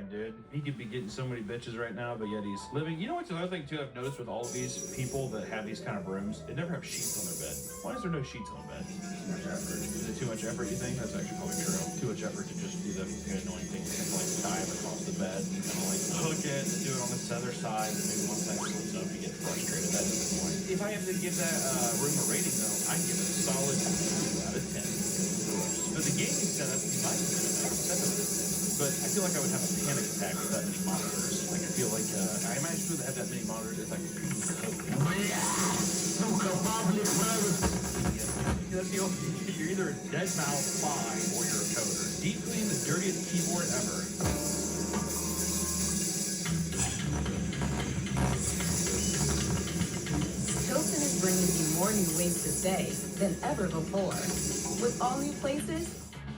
dude. He could be getting so many bitches right now, but yet he's living. You know what's another thing too I've noticed with all of these people that have these kind of rooms? They never have sheets on their bed. Why is there no sheets on the bed? Too much effort. Is it too much effort, you think? That's actually probably true. Too much effort to just do the annoying thing, like dive across the bed and kind of like hook it and do it on this other side, and maybe once that splits up, you get frustrated. That is annoying. If I have to give that room a rating though, I'd give it a solid 2 out of 10. But the gaming setup, you might have been a 7 out of 10. But I feel like I would have a panic attack with that many monitors. Like I feel like I imagine to have that many monitors, it's like that's the only, you're either a dead mouse spy or you're a coder. Deep clean, the dirtiest keyboard ever. Hilton is bringing you more new ways to stay than ever before. With all new places,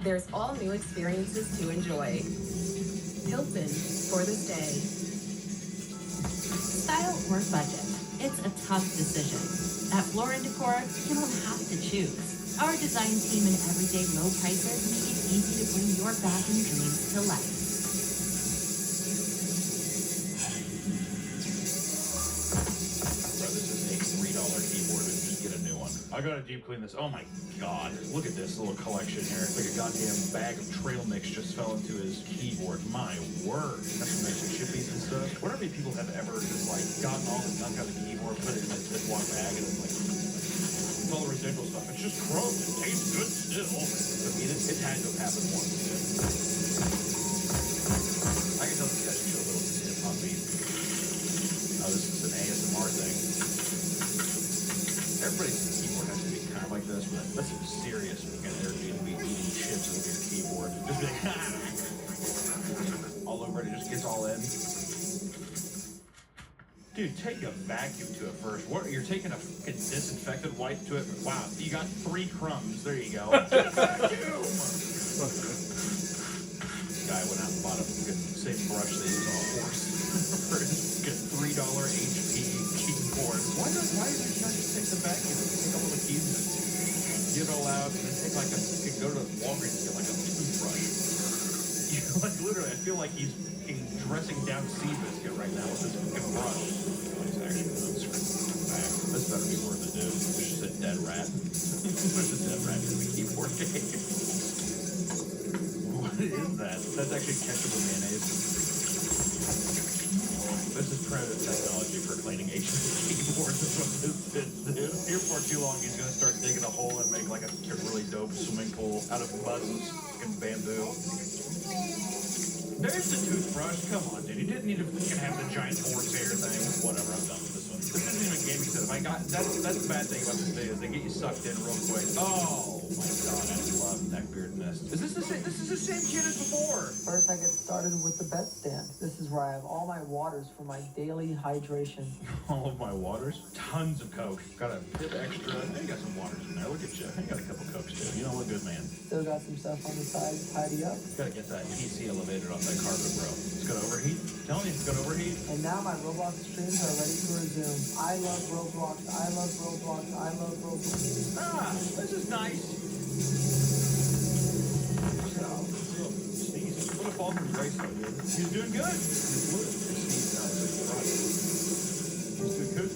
there's all new experiences to enjoy. Hilton for the stay. Style or budget? It's a tough decision. At Floor & Decor, you don't have to choose. Our design team and everyday low prices make it easy to bring your bathroom dreams to life. I gotta deep clean this. Oh my god. Look at this little collection here. It's like a goddamn bag of trail mix just fell into his keyboard. My word. That's some nice chippies and stuff. What many people have ever just like gotten all the gunk out of the keyboard, put it in a Ziploc bag, and then like with all the residual stuff. It's just chrome. It tastes good still. I mean, it had to have happened once. I can tell this guy's should a little hip hop beat. Oh, this is an ASMR thing. Everybody's keyboard has to be kind of like this, but that's some serious fucking energy to be eating chips over your keyboard. Just be like, all over it, it just gets all in. Dude, take a vacuum to it first. What? You're taking a fucking disinfectant wipe to it? Wow, you got 3 crumbs. There you go. Vacuum! Guy went out and bought a fucking same brush they use on a horse for his fucking $3 HP keyboard. Why does he not just take the vacuum and take all the keys and get it all out and then take like a, you can go to Walgreens and get like a toothbrush. You know, like literally, I feel like he's fucking dressing down Seabiscuit right now with this fucking brush. Oh, he's actually unscrewing the back. This better be worth it, dude. It's just a dead rat. There's a dead rat in the keyboard game. What is that? That's actually ketchup and mayonnaise. This is primitive technology for cleaning ancient keyboards. Is what this is, dude. Here for too long, he's gonna start digging a hole and make like a really dope swimming pool out of mud and fucking bamboo. There's the toothbrush. Come on, dude. You didn't need to fucking have the giant horsehair thing. Whatever, I'm done with this one. This isn't even a gaming setup. That's the bad thing about this video is they get you sucked in real quick. Oh my god, I love Neckbeard Nest. Is this the same? This is the same kid as before. First, I get started with the bed stand. This is where I have all my waters for my daily hydration. All of my waters? Tons of Coke. Got a bit extra. You got some waters in there. Look at you. You got a couple Cokes too. You know what, good man. Still got some stuff on the side to tidy up. Gotta get that PC elevated off that carpet, bro. It's gonna overheat. Tell me it's gonna overheat. And now my Roblox streams are ready to resume. I love Roblox. I love Roblox. I love Roblox. Ah, this is nice. Sneeze. What a fall from grace, though, dude. He's doing good. He's doing good.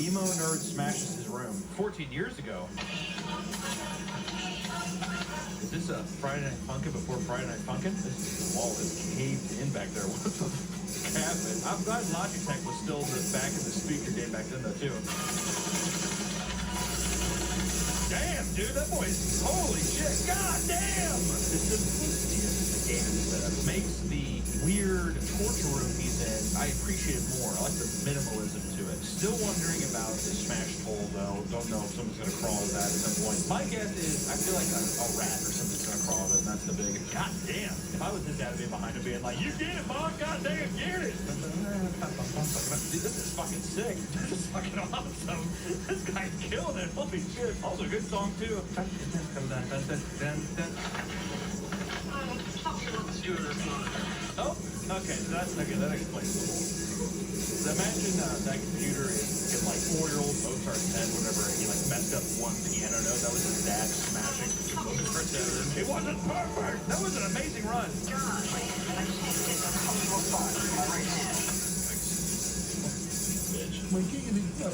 Emo nerd smashes his room 14 years ago. Is this a Friday Night Funkin' before Friday Night Funkin'? This wall is caved in back there. What the fuck happened? I'm glad Logitech was still back in the speaker game back then, though, too. Damn, dude, that boy's holy shit. God damn! The simplicity of the game setup makes the weird torture room he's in, I appreciate it more. I like the minimalism to it. Still wondering about the smashed hole, though. Don't know if someone's gonna crawl with that at some point. My guess is, I feel like a rat or something's gonna crawl with it, and that's the big, god damn. If I was his dad, I'd be behind him being like, you get it, Mom, god damn, get it! Dude, this is fucking sick. This is fucking awesome. This guy's killing it. Holy shit. Also, good song, too. Oh, okay, so that's okay, that explains the whole. So imagine that computer is in like 4-year-old Mozart's head whenever he like messed up one piano note. That was his dad smashing it says. It wasn't perfect. That was an amazing run. Currently, I just need to get the comfortable spot with my right hand. Bitch.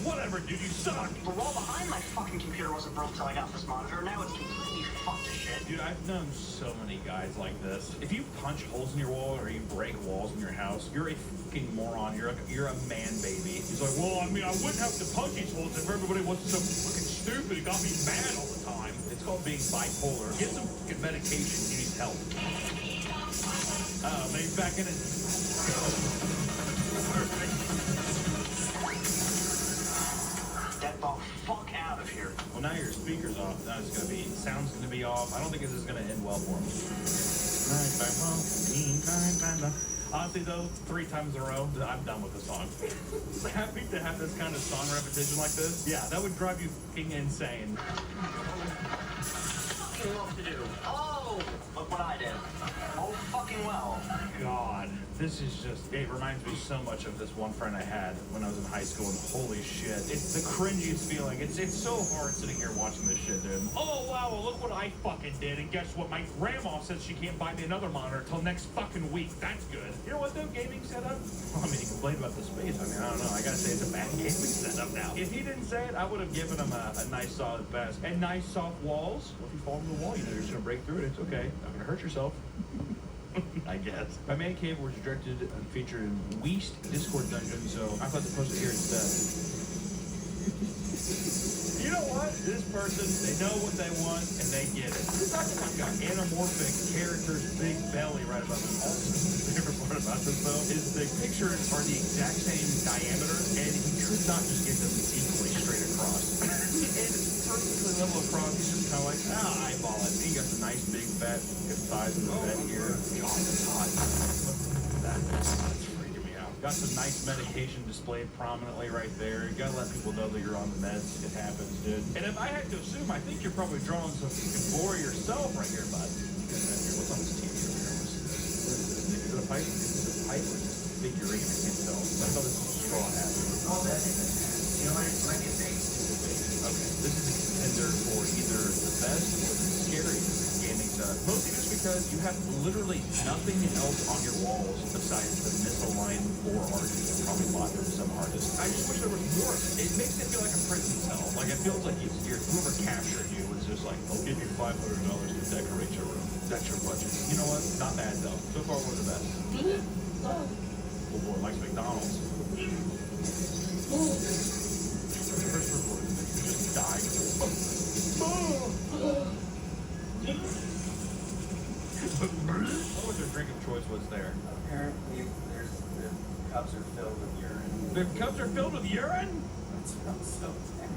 Whatever, dude, you suck. The wall behind my fucking computer wasn't broke till I got this monitor. Now it's completely fucked to shit. Dude, I've known so many guys like this. If you punch holes in your wall or you break walls in your house, you're a fucking moron. You're a man baby. He's like, well, I mean, I wouldn't have to punch these holes if everybody wasn't so fucking stupid. It got me mad all the time. It's called being bipolar. Get some fucking medication. You need help. Oh, maybe back in it. Get the fuck out of here. Well, now your speaker's off. Now it's gonna be, sound's gonna be off. I don't think this is gonna end well for him. Honestly, though, 3 times in a row, I'm done with the song. Happy to have this kind of song repetition like this. Yeah, that would drive you fucking insane. Fucking what to do. Oh, look what I did. Oh, fucking well. God, this is just, it reminds me so much of this one friend I had when I was in high school, and holy shit, it's the cringiest feeling. It's so hard sitting here watching this shit, dude. Oh, wow, well, look what I fucking did, and guess what? My grandma says she can't buy me another monitor till next fucking week. That's good. You know what, though, gaming setup? Well, I mean, he complained about the space. I mean, I don't know. I gotta say, it's a bad gaming setup now. If he didn't say it, I would have given him a nice solid pass. And nice soft walls. Well, if you fall into the wall, you know you're just gonna break through it. It's okay. Not gonna hurt yourself. I guess. My man cave was directed and featured in Weast Discord Dungeon, so I thought to post it here instead. You know what? This person, they know what they want and they get it. This actually got anamorphic character's big belly right above him. Also, the favorite part about this though is the pictures are the exact same diameter and he could not just get them equally straight across. And it's perfectly level across. He's just kind of like, eyeball it. He got the nice big fat thighs in the bed here. God, that's hot. That's freaking me out. Got some nice medication displayed prominently right there. You gotta let people know that you're on the meds. It happens, dude. And if I had to assume, I think you're probably drawing some gore yourself right here, bud. What's on this TV over here? Is it a pipe? Is it a pipe or is it a figurine? I can't tell. I thought this was a straw hat. Oh, that is it. You know, like a thing. Okay, this is a contender for either the best or the scariest gaming setup. Mostly just because you have literally nothing else on your walls besides the misaligned 4 art you probably bought from some artist. I just wish there was more of it. It makes it feel like a prison cell. Like it feels like whoever captured you was just like, I'll give you $500 to decorate your room. That's your budget. You know what? Not bad though. So far, one of the best. Oh boy, likes McDonald's. First recording, you just died. What was their drink of choice was there? Apparently, the cups are filled with urine. The cups are filled with urine? That smells so bad.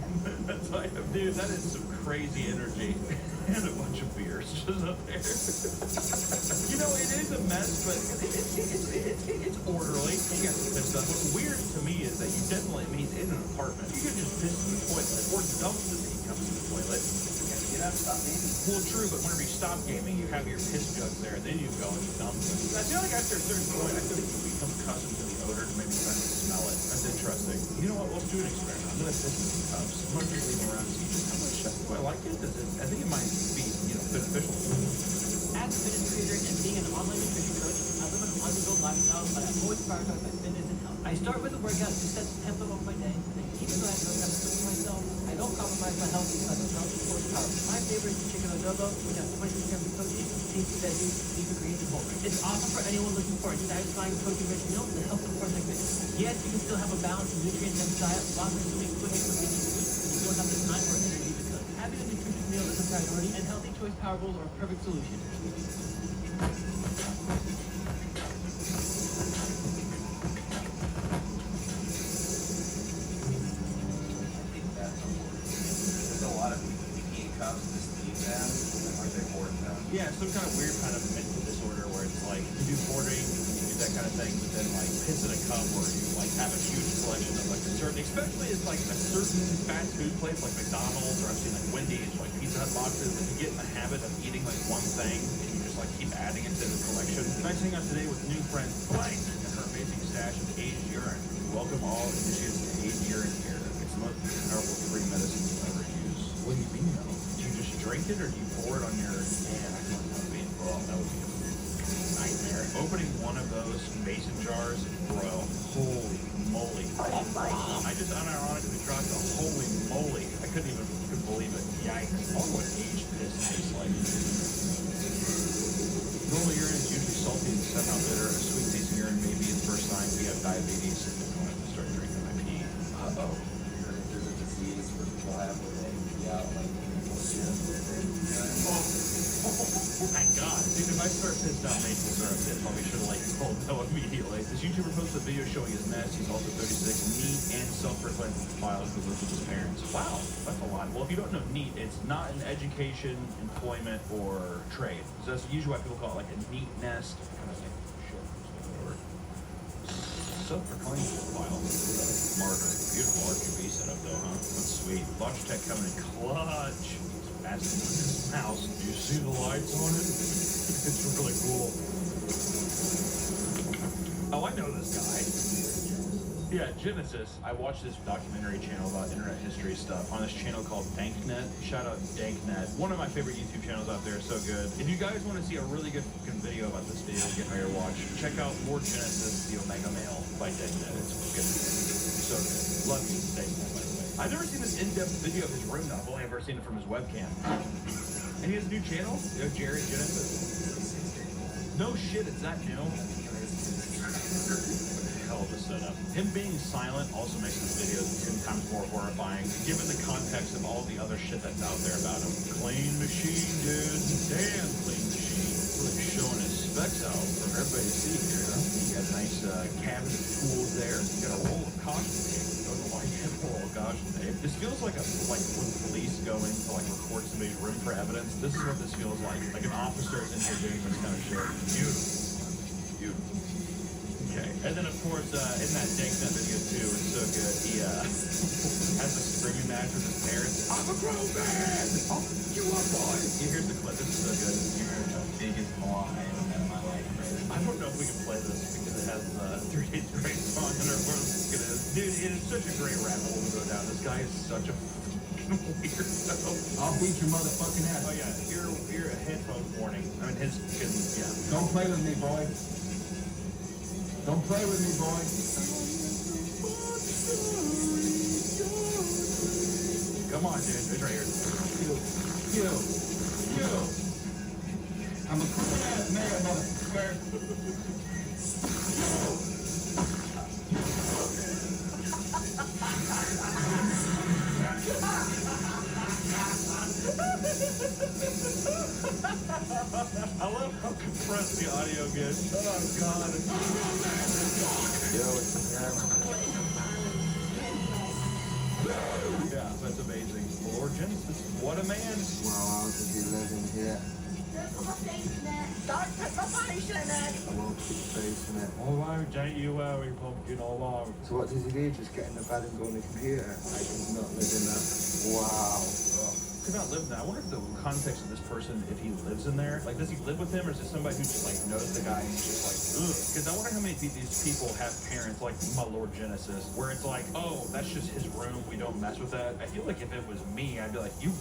That's like, dude, that is some crazy energy. And a bunch of beers just up there. You know, it is a mess, but it's orderly. You got some good stuff. What's weird to me is that you definitely, I mean, he's in an apartment. You can just piss in the toilet or dump the meat comes in the toilet. Get up, stop gaming. Well, true, but whenever you stop gaming, you have your piss jugs there, and then you go and you dump them. I feel like after a certain point, I feel like you become accustomed to the odor to maybe start to smell it. That's interesting. You know what? Let's do an experiment. I'm gonna piss in some cups. I'm gonna just leave them around and see just how much. Do I like it? I think it might be, beneficial. As a fitness creator and being an online nutrition coach, I live an on-the-go lifestyle, but I always prioritize my fitness and health. I start with a workout to set the tempo of my day, and even though I don't have to cook for myself, I don't compromise my health because of health sports power. My favorite is chicken adobo, which has 20 grams of protein, tasty veggies, leafy greens, and whole grains. It's awesome for anyone looking for a satisfying protein-rich meal that helps support their fitness. Yes, you can still have a balanced and nutrient-dense diet while consuming quick and convenient food. You don't have the time or energy to cook. Having a nutritious meal is a priority, and Healthy Choice Power Bowls are a perfect solution. Yeah, some kind of weird kind of mental disorder where it's like you do hoarding, you do that kind of thing, but then like piss in a cup or you like have a huge collection of like a certain, especially it's like a certain fast food place like McDonald's or I've seen like Wendy's, like Pizza Hut boxes, and you get in the habit of eating like one thing and you just like keep adding it to the collection. Nice hang out today with new friend Blank and her amazing stash of aged urine. Welcome all initiates to aged urine here. It's the most powerful free medicine you'll ever use. What do you mean though? You just drink it or do you pour it on your? Man, I feel like that would be that would be a nightmare. Opening one of those mason jars, bro. Holy moly! I just unironically dropped a holy moly. I couldn't believe it. Yikes! I wonder what aged piss tastes like. Normal urine is usually salty and somehow bitter. A sweet tasting urine may be the first sign we have diabetes. I'm going to start drinking my pee. Uh-oh. There's a disease where people have where they pee out like Oh my god. Dude, if I start pissed out maple syrup, then I'll be sure to let you all know immediately. This YouTuber posted a video showing his mess. He's also 36, neat and self-proclaimed files who lives with his parents. Wow, that's a lot. Well, if you don't know NEAT, it's not an education, employment, or trade. So that's usually why people call it like a neat nest. Kind of like, shit, whatever. Self-proclaimed file. Martyr. Beautiful RGB setup though, huh? That's sweet. Logitech coming in clutch. Asking with his mouse. Do you see the lights on it? It's really cool. Oh, I know this guy. Yeah, Genesis. I watched this documentary channel about internet history stuff on this channel called Danknet. Shout out Danknet. One of my favorite YouTube channels out there. So good. If you guys want to see a really good fucking video about this video, get ready to watch. Check out Lord Genesis, the Omega Male by Danknet. It's good. So good. Love you, Danknet, by the way. I've never seen this in-depth video of his room though. I've only ever seen it from his webcam. And he has a new channel? You know, Jared Genesis. No shit, it's that new. Hell of a setup. Him being silent also makes his videos 10 times more horrifying, given the context of all the other shit that's out there about him. Clean machine, dude. Damn clean machine. Really showing his specs out for everybody to see here, huh? You got a nice cabinet of tools there. You got a roll of caution tape. Don't know why you have a roll of caution tape. This feels like when police go in to like record somebody's room for evidence. This is what this feels like. Like an officer is in here doing this kind of shit. Beautiful. Beautiful. Okay. And then of course, in that Danknet video too, it's so good. He has a screaming match with his parents. I'm a grown man! I'll pick you up, boy! Here's the clip. This is so good. You're the biggest moron I ever met in my life, right? I don't know if we can play this because it has 3 Days Grace song in it. What it is. Dude, it is such a great rabbit hole to go down. This guy is such a weirdo. I'll beat your motherfucking ass. Oh yeah, here a headphone warning. I mean his fucking, yeah. Don't play with me, boy. Don't play with me, boy. Come on, dude. It's right here. You. I'm a cool ass man, motherfucker. I love how compressed the audio gets. Oh god. Yo, it's Yeah, that's amazing. Lord Genesis, what a man. Well, I'll just be living here. Don't put my face in it! I won't keep facing it. All right, don't you worry, pumpkin, all right. So what does he do? Just get in the bed and go on the computer? I can not live in that. Wow. Could not live in that. I wonder if the context of this person, if he lives in there, like, does he live with him, or is it somebody who just, like, knows the guy and he's just like, ugh? Because I wonder how many of these people have parents, like my Lord Genesis, where it's like, oh, that's just his room, we don't mess with that. I feel like if it was me, I'd be like, you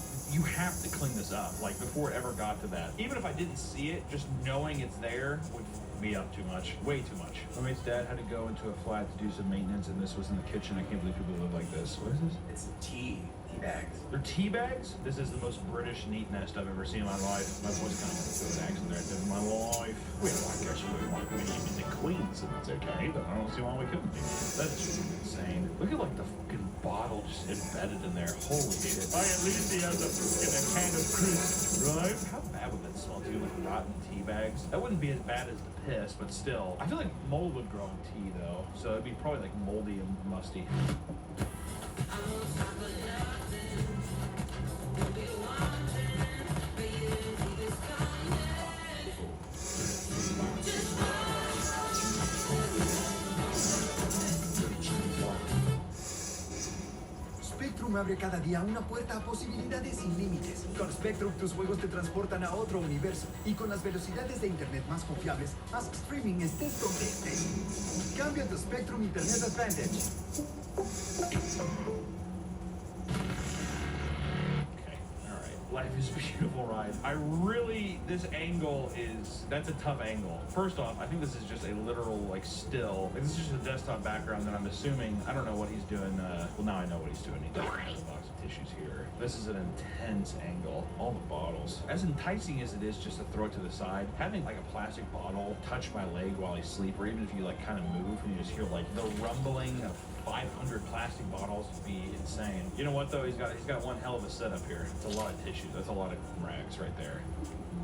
have to clean this up, like, before it ever got to that. Even if I didn't see it, just knowing it's there would me up too much, way too much. My mate's dad had to go into a flat to do some maintenance, and this was in the kitchen. I can't believe people live like this. What is this? It's tea bags. They're tea bags? This is the most British neat nest I've ever seen in my life. My voice kind of went to an accent there. I did in my life. We have I guess we want to be in Queens, and it's okay, but I don't see why we couldn't be. That's just insane. Look at like the fucking bottle just embedded in there. Holy shit. At least he has a can of crisp, right? How bad would that smell too? Like rotten tea bags? That wouldn't be as bad as the piss, but still. I feel like mold would grow in tea though, so it'd be probably like moldy and musty. Spectrum abre cada día una puerta a posibilidades sin límites. Con Spectrum tus juegos te transportan a otro universo y con las velocidades de internet más confiables, haz streaming estés donde estés. Cambia tu Spectrum Internet Advantage. Okay, alright. Life is Beautiful ride. This angle that's a tough angle. First off, I think this is just a literal, like, still. Like, this is just a desktop background that I'm assuming, I don't know what he's doing. Well, now I know what he's doing. He doesn't have a box of tissues here. This is an intense angle. All the bottles. As enticing as it is just to throw it to the side, having, like, a plastic bottle touch my leg while I sleep, or even if you, like, kind of move and you just hear, like, the rumbling of 500 plastic bottles would be insane. You know what though? He's got one hell of a setup here. It's a lot of tissues. That's a lot of rags right there.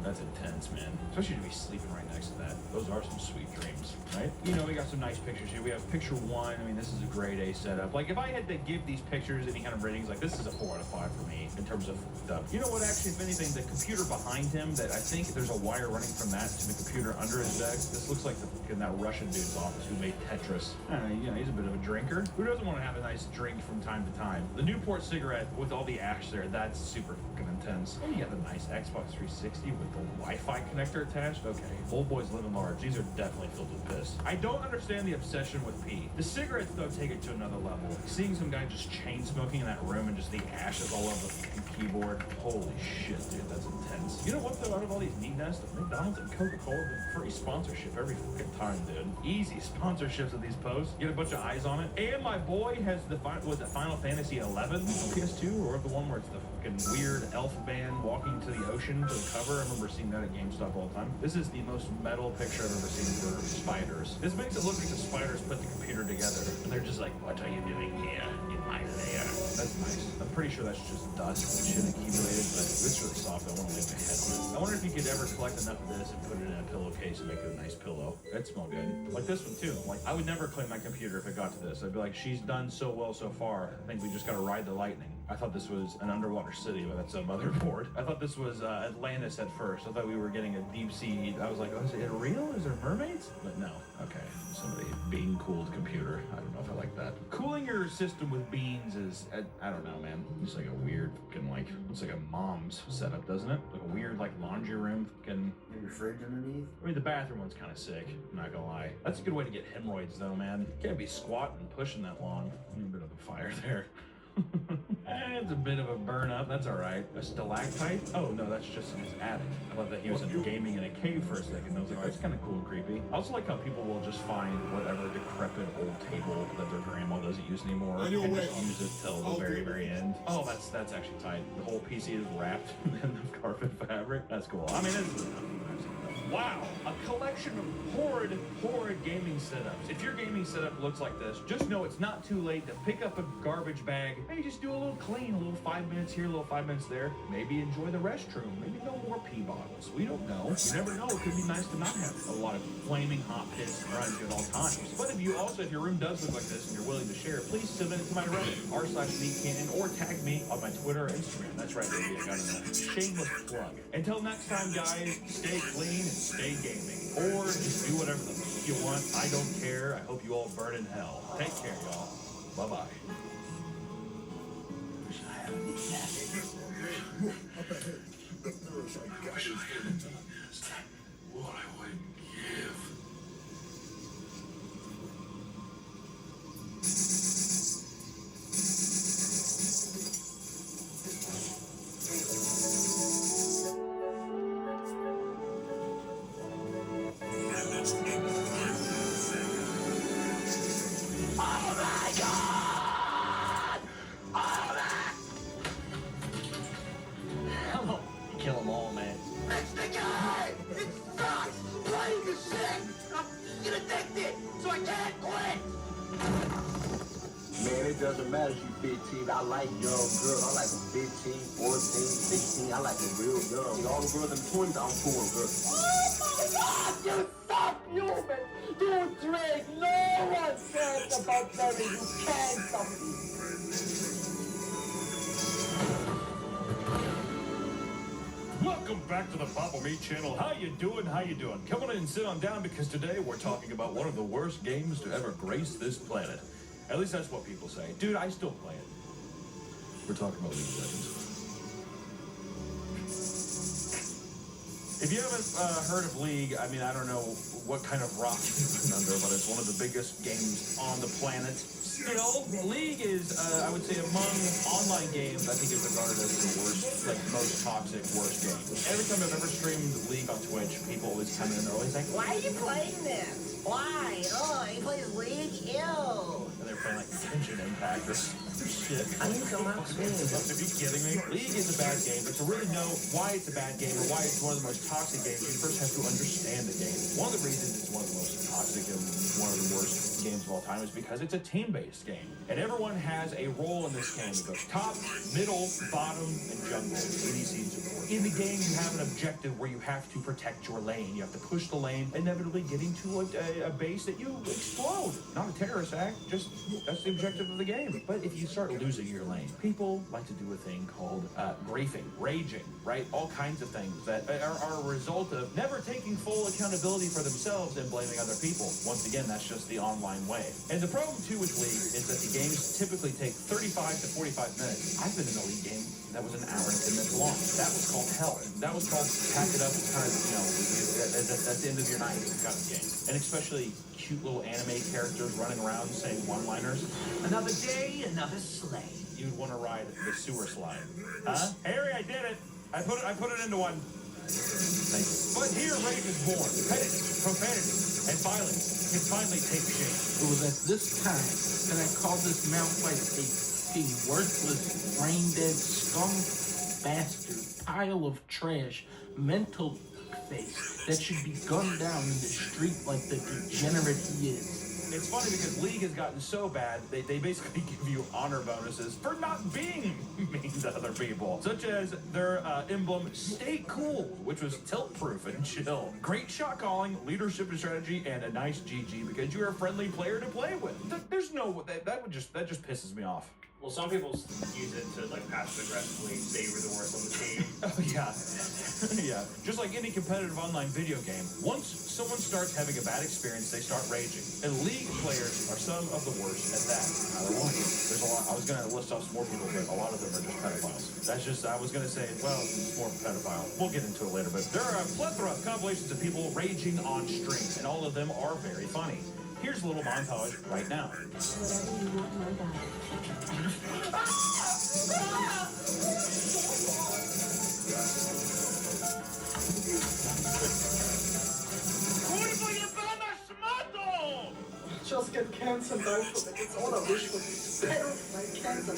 That's intense, man. Especially to be sleeping right next to that. Those are some sweet dreams, right? You know, we got some nice pictures here. We have picture one. I mean, this is a grade A setup. Like, if I had to give these pictures any kind of ratings, like, this is a 4 out of 5 for me in terms of stuff. You know what, actually, if anything, the computer behind him, that I think there's a wire running from that to the computer under his desk. This looks like that Russian dude's office who made Tetris. I don't know, you know, he's a bit of a drinker. Who doesn't want to have a nice drink from time to time? The Newport cigarette with all the ash there, that's super fucking intense. Oh, you got the nice Xbox 360 with the Wi-Fi connector attached. Okay, old boys living large. These are definitely filled with piss. I don't understand the obsession with pee. The cigarettes, though, take it to another level. Seeing some guy just chain smoking in that room and just the ashes all over the fucking keyboard. Holy shit, dude, that's intense. You know what, though? Out of all these neat nests, McDonald's and Coca-Cola have been free sponsorship every fucking time, dude. Easy sponsorships of these posts. Get a bunch of eyes on it. And my boy has the Final Fantasy 11 on PS2, or the one where it's the fucking weird elf band walking to the ocean to the cover. I remember seeing that at GameStop all the time. This is the most metal picture I've ever seen for spiders. This makes it look like the spiders put the computer together, and they're just like, "What are you doing here in my lair?" That's nice. I'm pretty sure that's just dust and shit accumulated, but it's really soft. I want to lay my head on it. I wonder if you could ever collect enough of this and put it in a pillowcase and make it a nice pillow. That'd smell good. Like this one too. Like, I would never clean my computer if it got to this. I'd be like, she's done so well so far. I think we just gotta ride the lightning. I thought this was an underwater city, but that's a motherboard. I thought this was Atlantis at first. I thought we were getting a deep sea. I was like, oh, is it real? Is there mermaids? But no. Okay. Somebody bean cooled computer. I don't know if I like that. Cooling your system with beans is, I don't know, man. It's like a weird fucking, like, it's like a mom's setup, doesn't it? Like a weird, like, laundry room fucking. Maybe fridge underneath? I mean, the bathroom one's kind of sick. I'm not gonna lie. That's a good way to get hemorrhoids, though, man. You can't be squatting and pushing that long. A bit of a fire there. It's a bit of a burn up. That's all right. A stalactite? Oh no, that's just in his attic. I thought that he was gaming in a cave for a second. I was like, oh, that's kind of cool and creepy. I also like how people will just find whatever decrepit old table that their grandma doesn't use anymore and just use it till the very, very end. Oh, that's actually tight. The whole PC is wrapped in the carpet fabric. That's cool. I mean, it's wow, a collection of horrid gaming setups. If your gaming setup looks like this, just know it's not too late to pick up a garbage bag. Maybe just do a little clean, a little 5 minutes here, a little 5 minutes there. Maybe enjoy the restroom. Maybe no more pee bottles. We don't know. You never know. It could be nice to not have a lot of flaming hot piss around you at all times. But if your room does look like this and you're willing to share, please submit it to my Reddit, r/NeatCannon, or tag me on my Twitter or Instagram. That's right, baby. I got a shameless plug. Until next time, guys, stay clean and stay gaming. Or just do whatever the fuck you want. I don't care. I hope you all burn in hell. Take care, y'all. Bye-bye. Up ahead, the parasite gashes into the nest. What I would give. Kill them all, man. That's the guy! It sucks! Playing is sick! I'm get addicted, so I can't quit! Man, it doesn't matter if you 15. I like young girls. I like them 15, 14, 16. I like them real young. All the girls in 20s, I'm cool, girl. Oh my God! You suck, human! You drink! No one cares about Berry. You can something. Welcome back to the Papa Me channel. How you doing? How you doing? Come on in and sit on down because today we're talking about one of the worst games to ever grace this planet. At least that's what people say. Dude, I still play it. We're talking about League of Legends. If you haven't heard of League, I mean, I don't know what kind of rock you've been under, but it's one of the biggest games on the planet. Still, League is, I would say, among online games, I think it's regarded as the worst, like, most toxic, worst game. Every time I've ever streamed League on Twitch, people always come in and they're always like, why are you playing this? Why? Oh, he plays League? Ew. And they're playing, like, Genshin Impact or shit. I need to come out Are you kidding me? League is a bad game, but to really know why it's a bad game or why it's one of the most toxic games, you first have to understand the game. One of the reasons it's one of the most toxic and one of the worst games of all time is because it's a team-based game. And everyone has a role in this game. It goes top, middle, bottom, and jungle. ADC support. In the game, you have an objective where you have to protect your lane. You have to push the lane, inevitably getting to a base that you explode. Not a terrorist act, just that's the objective of the game. But if you start losing your lane, people like to do a thing called griefing, raging, right? All kinds of things that are a result of never taking full accountability for themselves and blaming other people. Once again, that's just the online way. And the problem, too, with League is that the games typically take 35 to 45 minutes. I've been in a League game that was an hour and 10 minutes long. That was called hell. That was called pack it up. It's kind of, that's the end of your night kind of game. And especially cute little anime characters running around saying one-liners. Another day, another slay. You'd want to ride the sewer slide. Huh? Harry, I did it. I put it into one. Thank you. But here, rage is born. Pettiness, profanity, and violence can finally take shape. It was at this time that I called this Malphite a worthless, brain-dead, scum bastard, pile of trash, mental face that should be gunned down in the street like the degenerate he is. It's funny because League has gotten so bad, they basically give you honor bonuses for not being mean to other people. Such as their emblem, Stay Cool, which was tilt-proof and chill. Great shot calling, leadership and strategy, and a nice GG because you're a friendly player to play with. There's no, that just pisses me off. Well, some people use it to, like, passive-aggressively favor the worst on the team. Oh, yeah. Yeah. Just like any competitive online video game, once someone starts having a bad experience, they start raging. And League players are some of the worst at that. There's a lot. I was going to list off some more people, but a lot of them are just pedophiles. That's just, I was going to say, well, it's more pedophile. We'll get into it later, but there are a plethora of compilations of people raging on stream, and all of them are very funny. Here's a little montage right now. Whatever you want, my God. Just get cancer, don't it's all I wish for. Better my cancer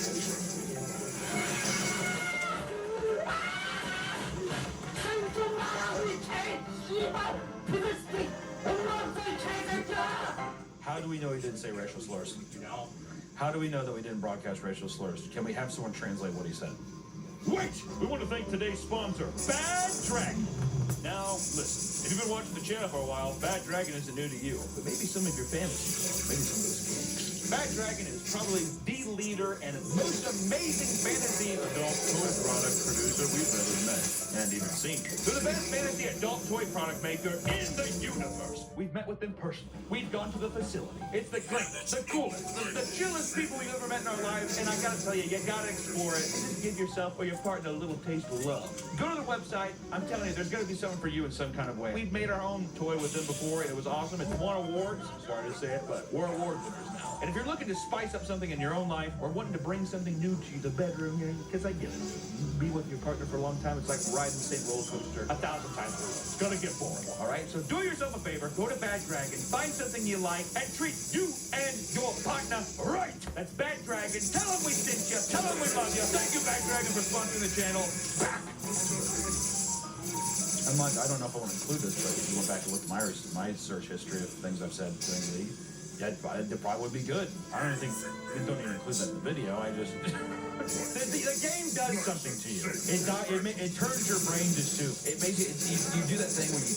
How do we know he didn't say racial slurs? No. How do we know that we didn't broadcast racial slurs? Can we have someone translate what he said? Wait! We want to thank today's sponsor, Bad Dragon. Now, listen, if you've been watching the channel for a while, Bad Dragon isn't new to you, but maybe some of your family, maybe some of those geeks. Bad Dragon is probably the leader and most amazing fantasy adult toy product producer we've ever met and even seen. They're the best fantasy adult toy product maker in the universe. We've met with them personally. We've gone to the facility. It's the greatest, the coolest, the chillest people we've ever met in our lives, and I gotta tell you, you gotta explore it. Just give yourself or your partner a little taste of love. Go to the website. I'm telling you, there's gonna be something for you in some kind of way. We've made our own toy with them before, and it was awesome. It's won awards. Sorry to say it, but we're award winners now. And if you're looking to spice up something in your own life or wanting to bring something new to the bedroom, because I get it. Be with your partner for a long time. It's like riding the same roller coaster 1,000 times per week. It's gonna get boring, all right? So do yourself a favor. Go to Bad Dragon. Find something you like and treat you and your partner right. That's Bad Dragon. Tell them we sent you. Tell them we love you. Thank you, Bad Dragon, for sponsoring the channel. Back. I don't know if I want to include this, but if you went back and look at my search history of things I've said during the league, yeah, it probably would be good. I don't even include that in the video. I just the game does something to you. It turns your brain to soup. It makes it. You do that thing where you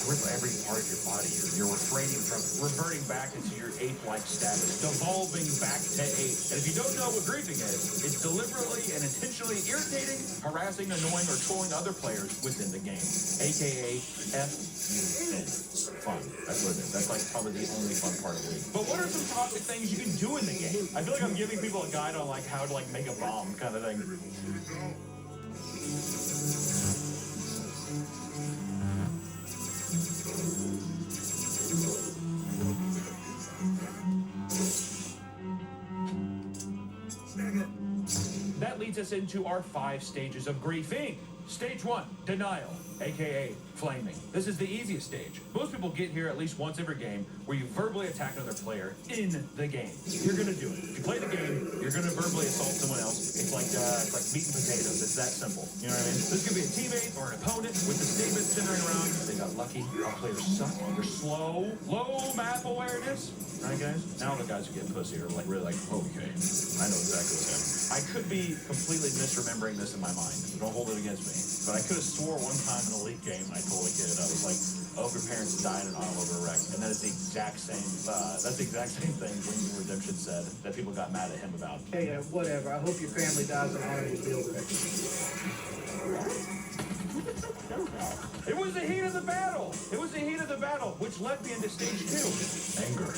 grip every part of your body. You're refraining from reverting back into your ape-like status, devolving back to ape. And if you don't know what griefing is, it's deliberately and intentionally irritating, harassing, annoying, or trolling other players within the game, aka F-U-N. Fun. That's what it is. That's like probably the only fun part of League. But what are some toxic things you can do in the game? I feel like I'm giving people a guide on like how to like make a bomb kind of thing. leads us into our 5 stages of griefing. Stage 1, denial, aka flaming. This is the easiest stage. Most people get here at least once every game where you verbally attack another player in the game. You're gonna do it. If you play the game, you're gonna verbally assault someone else. It's like meat and potatoes. It's that simple. You know what I mean? This could be a teammate or an opponent with the statement centering around they got lucky, our players suck, they're slow, low map awareness. Right, guys? Now the guys who get pussy are like really like, okay, I know exactly what's happening. I could be completely misremembering this in my mind, so don't hold it against me. But I could have swore one time in a league game, and I told a kid, I was like, oh, your parents died in an automobile wreck. And that is the exact same, that's the exact same thing Wings of Redemption said that people got mad at him about. Hey, whatever. I hope your family dies in an automobile wreck. It was the heat of the battle. It was the heat of the battle, which led me into stage 2. Anger.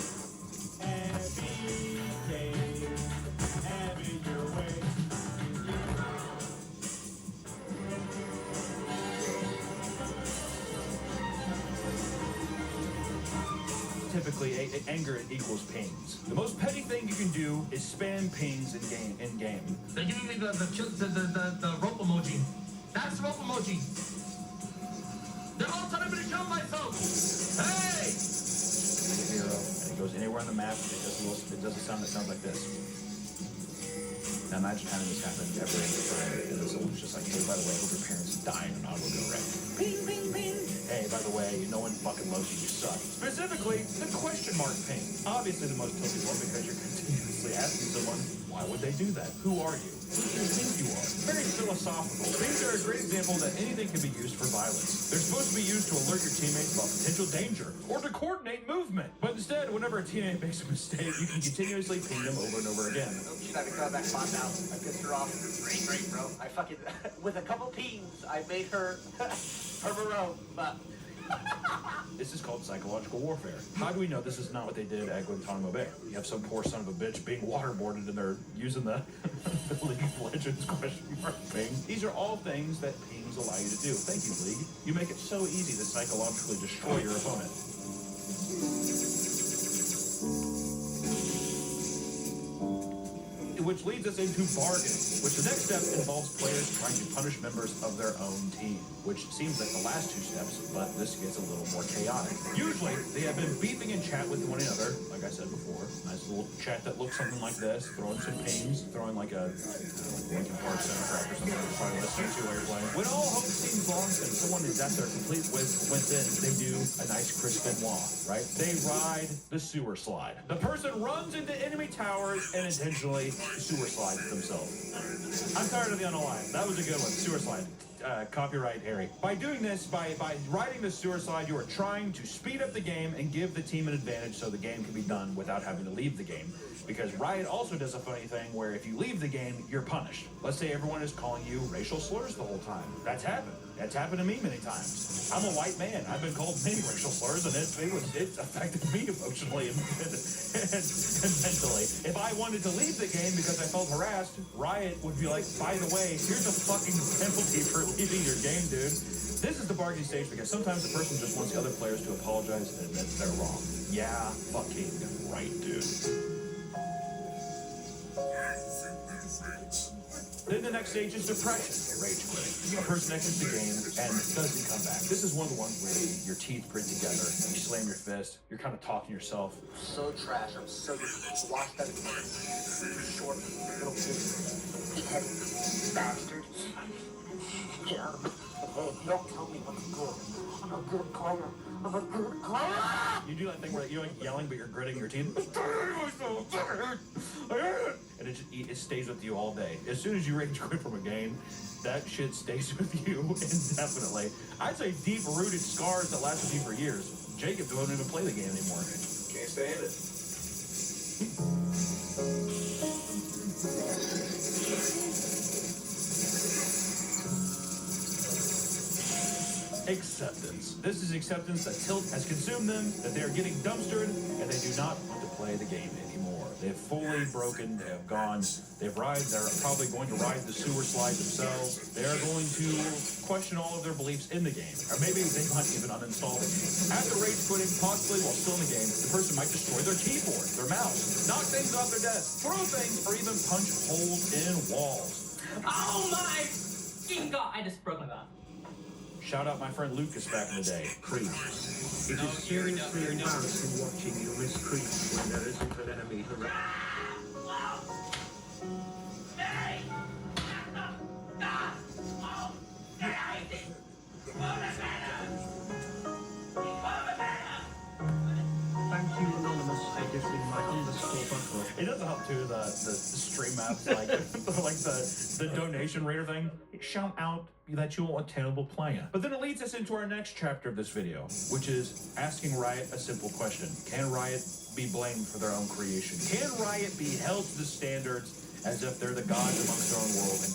Typically, anger equals pings. The most petty thing you can do is spam pings in game. They're giving me the rope emoji. That's rope emoji. They're all telling me to kill myself. Hey! Hero, and it goes anywhere on the map. It does a sound that sounds like this. Now imagine having this happen every time, and this one's just like, hey, by the way, I hope your parents die in an automobile wreck. Ping, ping, ping. Hey, by the way, no one fucking loves you. You suck. Specifically, the question mark ping. Obviously, the most tilted one because you're continuously asking someone, why would they do that? Who are you? Who do you think you are? Very philosophical. Things are a great example that anything can be used for violence. They're supposed to be used to alert your teammates about potential danger or to coordinate movement. But instead, whenever a teammate makes a mistake, you can continuously ping them over and over again. Oh shit, I got that bot now. I pissed her off. Great, bro. I fucking, with a couple pings, I made her, her row, but... This is called psychological warfare. How do we know this is not what they did at Guantanamo Bay? You have some poor son of a bitch being waterboarded and they're using the League of Legends question mark ping. These are all things that pings allow you to do. Thank you, League. You make it so easy to psychologically destroy your opponent. Which leads us into bargaining, which the next step involves players trying to punish members of their own team, which seems like the last 2 steps, but this gets a little more chaotic. Usually, they have been beefing in chat with one another, like I said before. Nice little chat that looks something like this, throwing some pings, throwing like a Linkin Park soundtrack or something you're probably listening to while you're playing. When all hope seems lost and someone is at their complete within, they do a nice Chris Benoit, right? They ride the sewer slide. The person runs into enemy towers and intentionally sewer slides themselves. I'm tired of the unalive. That was a good one. Sewer slide. Copyright Harry. By doing this, by riding the sewer slide, you are trying to speed up the game and give the team an advantage so the game can be done without having to leave the game. Because Riot also does a funny thing where if you leave the game, you're punished. Let's say everyone is calling you racial slurs the whole time. That's happened. That's happened to me many times. I'm a white man. I've been called many racial slurs, and it affected me emotionally and mentally. If I wanted to leave the game because I felt harassed, Riot would be like, by the way, here's a fucking penalty for leaving your game, dude. This is the bargaining stage because sometimes the person just wants the other players to apologize and admit they're wrong. Yeah, fucking right, dude. Then the next stage is depression, rage quitting. A person exits the game and doesn't come back. This is one of the ones where your teeth grit together, you slam your fist, you're kind of talking to yourself. So trash, I'm so just lost that short little head bastard. Get out of my head. Don't tell me what's good. I'm a good player. I'm a good player. You do that thing where you're like yelling, but you're gritting your teeth. And it stays with you all day. As soon as you rage quit from a game, that shit stays with you indefinitely. I'd say deep-rooted scars that last with you for years. Jacob don't even play the game anymore. Can't stand it. Acceptance. This is acceptance that Tilt has consumed them, that they are getting dumpstered, and they do not want to play the game anymore. They've fully broken, they have gone, they're probably going to ride the sewer slide themselves. They are going to question all of their beliefs in the game, or maybe they might even uninstall the game. After rage quitting, possibly while still in the game, the person might destroy their keyboard, their mouse, knock things off their desk, throw things, or even punch holes in walls. Oh my fucking god! I just broke my mouth. Shout out my friend Lucas back in the day. Creep. It is seriously embarrassing watching you miss creep when there isn't an enemy around. Thank you, Anonymous, for gifting my underscore buckle. It doesn't help too the stream maps like like the donation raider thing. Shout out that you're a terrible player. But then it leads us into our next chapter of this video, which is asking Riot a simple question: can Riot be blamed for their own creation? Can Riot be held to the standards as if they're the gods amongst their own world? And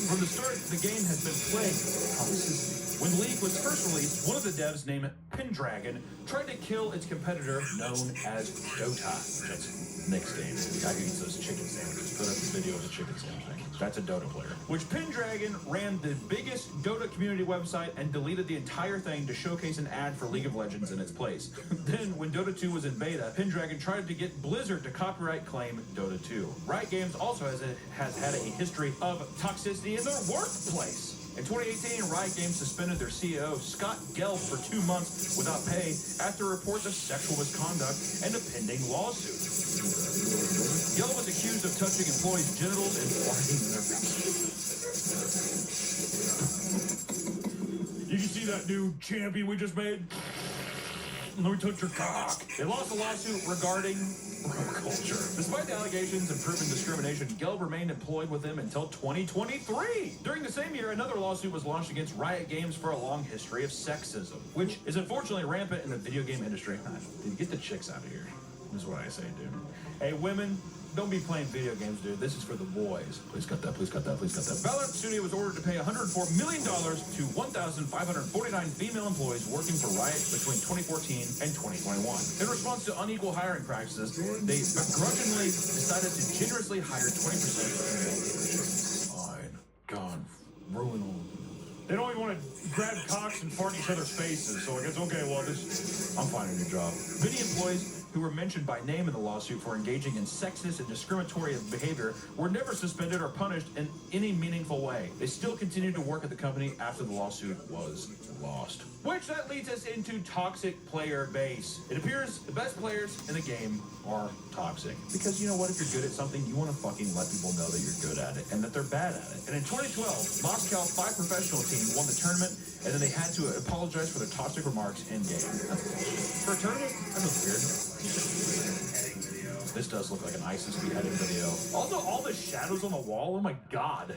from the start, the game has been plagued with toxicity. When League was first released, one of the devs named Pendragon tried to kill its competitor known as Dota. That's Nick's game. The guy who eats those chicken sandwiches. Put up this video of the chicken sandwich thing. That's a Dota player. Which Pendragon ran the biggest Dota community website and deleted the entire thing to showcase an ad for League of Legends in its place. Then, when Dota 2 was in beta, Pendragon tried to get Blizzard to copyright claim Dota 2. Riot Games also has had a history of toxicity in their workplace. In 2018, Riot Games suspended their CEO, Scott Gelb, for 2 months without pay after reports of sexual misconduct and a pending lawsuit. Gelb was accused of touching employees' genitals and farting in their faces. You can see that new champion we just made? Let me touch your cock. They lost a lawsuit regarding culture. Despite the allegations and proven discrimination, Gelb remained employed with them until 2023. During the same year, another lawsuit was launched against Riot Games for a long history of sexism, which is unfortunately rampant in the video game industry. Dude, get the chicks out of here. This is what I say, dude. Hey, women, don't be playing video games, dude. This is for the boys. Please cut that, please cut that, please cut that. Valorant Studio was ordered to pay $104 million to 1,549 female employees working for Riot between 2014 and 2021. In response to unequal hiring practices, they begrudgingly decided to generously hire 20% of female leadership. Fine. God, ruin all. They don't even want to grab cocks and fart in each other's faces, so I guess, okay, well, I'm finding a new job. Many employees who were mentioned by name in the lawsuit for engaging in sexist and discriminatory behavior were never suspended or punished in any meaningful way. They still continued to work at the company after the lawsuit was lost. Which that leads us into toxic player base. It appears the best players in the game are toxic. Because you know what, if you're good at something, you want to fucking let people know that you're good at it and that they're bad at it. And in 2012, Moscow 5 professional team won the tournament, and then they had to apologize for their toxic remarks in-game. For a tournament, that was weird. This does look like an ISIS beheading video. Also, all the shadows on the wall, oh my god.